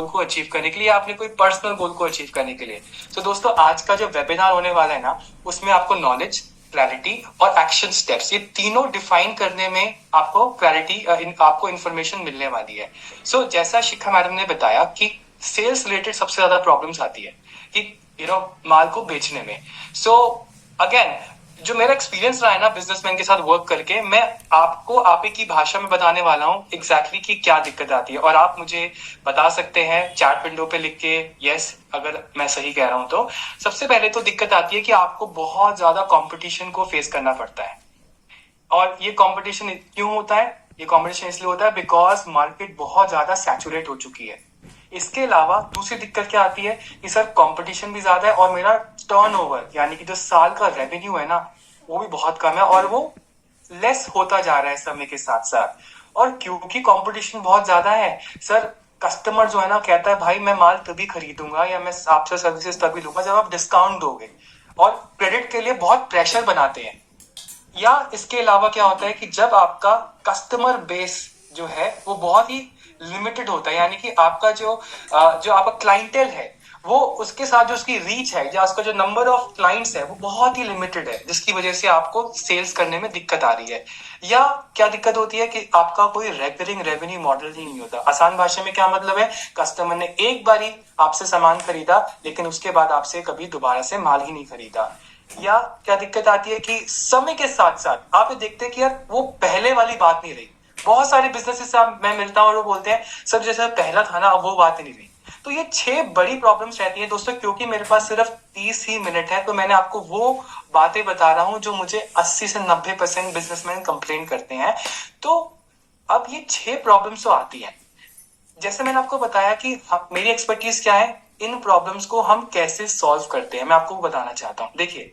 को अचीव करने के लिए, आपने कोई पर्सनल गोल को अचीव करने के लिए। तो दोस्तों आज का जो वेबिनार होने वाला है ना, उसमें आपको नॉलेज, क्लैरिटी और एक्शन स्टेप्स, ये तीनों डिफाइन करने में आपको क्लैरिटी, आपको इन्फॉर्मेशन मिलने वाली है। सो जैसा शिखा मैडम ने बताया कि सेल्स रिलेटेड सबसे ज्यादा प्रॉब्लम्स आती है कि माल को बेचने में। सो अगेन, जो मेरा एक्सपीरियंस रहा है ना बिजनेसमैन के साथ वर्क करके, मैं आपको आप ही की भाषा में बताने वाला हूँ एग्जैक्टली कि क्या दिक्कत आती है। और आप मुझे बता सकते हैं चैट विंडो पे लिख के यस अगर मैं सही कह रहा हूं तो। सबसे पहले तो दिक्कत आती है कि आपको बहुत ज्यादा कंपटीशन को फेस करना पड़ता है। और ये कंपटीशन क्यों होता है? ये कंपटीशन इसलिए होता है बिकॉज मार्केट बहुत ज्यादा सैचुरेट हो चुकी है। इसके अलावा दूसरी दिक्कत क्या आती है कि सर कंपटीशन भी ज्यादा है और मेरा टर्नओवर यानी कि जो साल का रेवेन्यू है ना, वो भी बहुत कम है और वो लेस होता जा रहा है समय के साथ साथ। और क्योंकि कंपटीशन बहुत ज्यादा है सर, कस्टमर जो है ना कहता है भाई मैं माल तभी खरीदूंगा या मैं आपसे सर्विसेज तभी लूंगा जब आप डिस्काउंट दोगे, और क्रेडिट के लिए बहुत प्रेशर बनाते हैं। या इसके अलावा क्या होता है कि जब आपका कस्टमर बेस जो है वो बहुत ही लिमिटेड होता है, यानी कि आपका जो आपका क्लाइंटेल है वो, उसके साथ जो उसकी रीच है या उसका जो नंबर ऑफ क्लाइंट्स है वो बहुत ही लिमिटेड है, जिसकी वजह से आपको सेल्स करने में दिक्कत आ रही है। या क्या दिक्कत होती है कि आपका कोई रेकरिंग रेवेन्यू मॉडल ही नहीं होता। आसान भाषा में क्या मतलब है, कस्टमर ने एक बारी आपसे सामान खरीदा लेकिन उसके बाद आपसे कभी दोबारा से माल ही नहीं खरीदा। या क्या दिक्कत आती है कि समय के साथ साथ आप ये देखते हैं कि यार वो पहले वाली बात नहीं रही। बहुत सारे बिजनेसेस से मैं मिलता हूँ और वो बोलते हैं सर जैसा पहला था ना अब वो बात नहीं रही। तो ये 6 बड़ी प्रॉब्लम्स रहती हैं दोस्तों। क्योंकि मेरे पास सिर्फ 30 ही मिनट है तो मैंने आपको वो बातें बता रहा हूँ जो मुझे 80 से 90% बिजनेसमैन कंप्लेन करते हैं। तो अब ये 6 प्रॉब्लम्स तो आती है। जैसे मैंने आपको बताया कि मेरी एक्सपर्टीज क्या है, इन प्रॉब्लम्स को हम कैसे सॉल्व करते हैं मैं आपको बताना चाहता हूँ। देखिए,